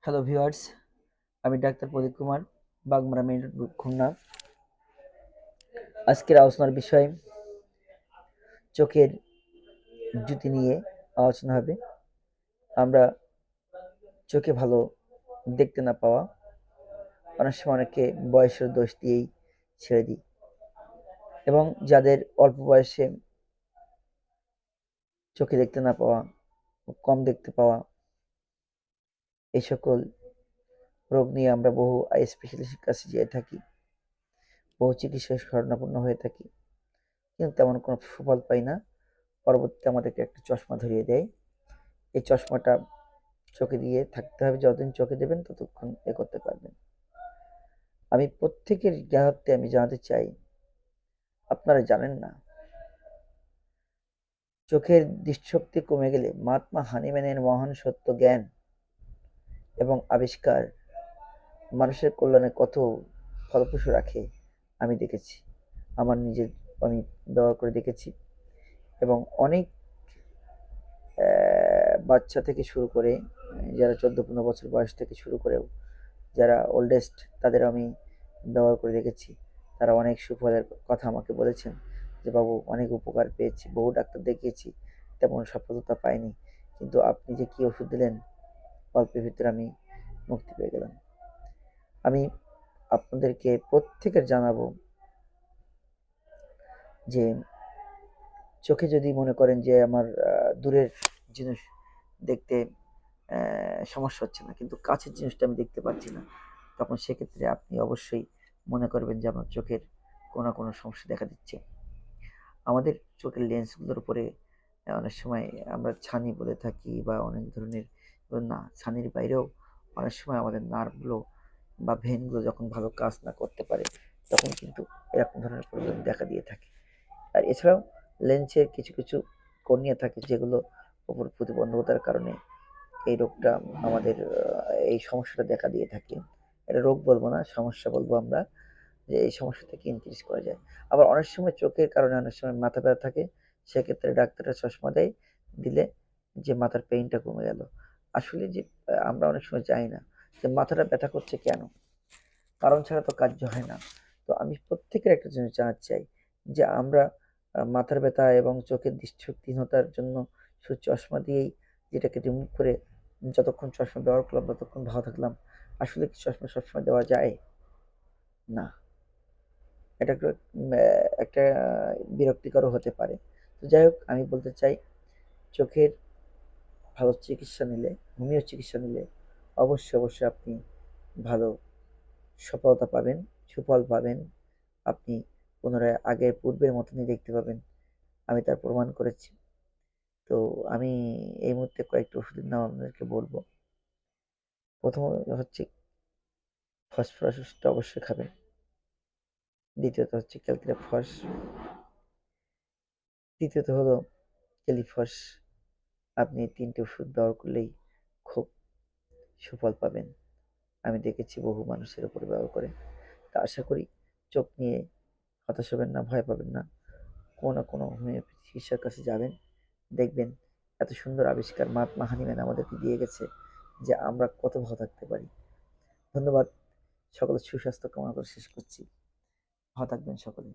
Hello viewers, আমি doctor প্রদীপ Kumar, Bagmara main road, Khulna. আজকের আলোচনার বিষয় চোখের জ্যোতি নিয়ে আলোচনা হবে। আমরা চোখে ভালো দেখতে না পাওয়া, অনেক সময় অনেকে বয়সের দোষ দিয়েই ছেড়ে দিই, এবং যাদের অল্প বয়সে চোখে দেখতে না পাওয়া, কম দেখতে পাওয়া, এই সকল রোগ নিয়ে আমরা বহু আই স্পেশালিস্টের কাছে যেয়ে থাকি, বহু চিকিৎসায় শরণাপন্ন হয়ে থাকি, কিন্তু তেমন কোনো সুফল পাই না। পরবর্তীতে আমাদেরকে একটা চশমা ধরিয়ে দেয়। এই চশমাটা চোখে দিয়ে থাকতে হবে, যতদিন চোখে দেবেন ততক্ষণ করতে পারবেন। আমি প্রত্যেকের জ্ঞাতার্থে আমি জানাতে চাই, আপনারা জানেন না, চোখের দৃষ্টিশক্তি কমে গেলে মহাত্মা হানিম্যানের মহান সত্য জ্ঞান এবং আবিষ্কার মানুষের কল্যাণে কত ফলপ্রসূ রাখে আমি দেখেছি। আমার নিজের আমি ব্যবহার করে দেখেছি, এবং অনেক বাচ্চা থেকে শুরু করে যারা 14-15 বছর বয়স থেকে শুরু করেও যারা ওল্ডেস্ট, তাদের আমি ব্যবহার করে দেখেছি। তারা অনেক সুফলের কথা আমাকে বলেছেন যে, বাবু অনেক উপকার পেয়েছি, বহু ডাক্তার দেখিয়েছি, তেমন সফলতা পাইনি, কিন্তু আপনি যে কী ওষুধ দিলেন, অল্পের ভিতরে আমি মুক্তি পেয়ে গেলাম। আমি আপনাদেরকে প্রত্যেকের জানাবো যে চোখে যদি মনে করেন যে আমার দূরের জিনিস দেখতে সমস্যা হচ্ছে না, কিন্তু কাছের জিনিসটা আমি দেখতে পাচ্ছি না, তখন সেক্ষেত্রে আপনি অবশ্যই মনে করবেন যে আমার চোখের কোনো না কোনো সমস্যা দেখা দিচ্ছে। আমাদের চোখের লেন্সগুলোর উপরে অনেক সময় আমরা ছানি বলে থাকি, বা অনেক ধরনের, না ছানির বাইরেও অনেক সময় আমাদের নার্ভগুলো বা ভেনগুলো যখন ভালো কাজ না করতে পারে, তখন কিন্তু এরকম ধরনের প্রবলেম দেখা দিয়ে থাকে। আর এছাড়াও লেন্সের কিছু কিছু কর্নিয়া থাকে, যেগুলো উপর প্রতিবন্ধকতার কারণে এই রোগটা আমাদের এই সমস্যাটা দেখা দিয়ে থাকে। এটা রোগ বলবো না, সমস্যা বলবো আমরা, যে এই সমস্যা থেকে ইনক্রিজ করা যায়। আবার অনেক সময় চোখের কারণে অনেক সময় মাথা ব্যথা থাকে, সেক্ষেত্রে ডাক্তাররা চশমা দেয়, দিলে যে মাথার পেইনটা কমে গেল। আসলে যে আমরা অনেক সময় জানি না যে মাথাটা ব্যথা করছে কেন, কারণ ছাড়া তো কার্য হয় না। তো আমি প্রত্যেকের একটা জিনিস জানাতে চাই যে আমরা মাথার ব্যথা এবং চোখের দৃষ্টিশক্তিহীনতার জন্য শুধু চশমা দিয়েই যেটাকে রিমুভ করে যতক্ষণ চশমা ব্যবহার করলাম ততক্ষণ ভালো থাকলাম, আসলে কি চশমা সবসময় দেওয়া যায়? না। এটা একটা বিরক্তিকরও হতে পারে। তো যাই হোক, আমি বলতে চাই, চোখের ভালো চিকিৎসা নিলে, হোমিও চিকিৎসা নিলে অবশ্যই অবশ্যই আপনি ভালো সফলতা পাবেন, সুফল পাবেন। আপনি পুনরায় আগের পূর্বের মতনই দেখতে পাবেন। আমি তার প্রমাণ করেছি। তো আমি এই মুহূর্তে কয়েকটি ওষুধের নাম আপনাদেরকে বলবো। প্রথম হচ্ছে ফসফরাস ওষুধটা অবশ্যই খাবেন। দ্বিতীয়ত হচ্ছে ক্যালকিরা ফস। তৃতীয়ত হলো টেলিফস। আপনি ৩ টে ওষুধ ব্যবহার করলেই খুব সুফল পাবেন। আমি দেখেছি বহু মানুষের উপরে ব্যবহার করে। তা আশা করি চোখ নিয়ে হতাশ হবেন না, ভয় পাবেন না। কোনো না কোনো হোমিওপ্যাথি চিকিৎসার কাছে যাবেন। দেখবেন এত সুন্দর আবিষ্কার মহাত্মা হানিম্যান আমাদেরকে দিয়ে গেছে যে আমরা কত ভালো থাকতে পারি। ধন্যবাদ। সকলের সুস্বাস্থ্য কামনা করে শেষ করছি। ভালো থাকবেন সকলে।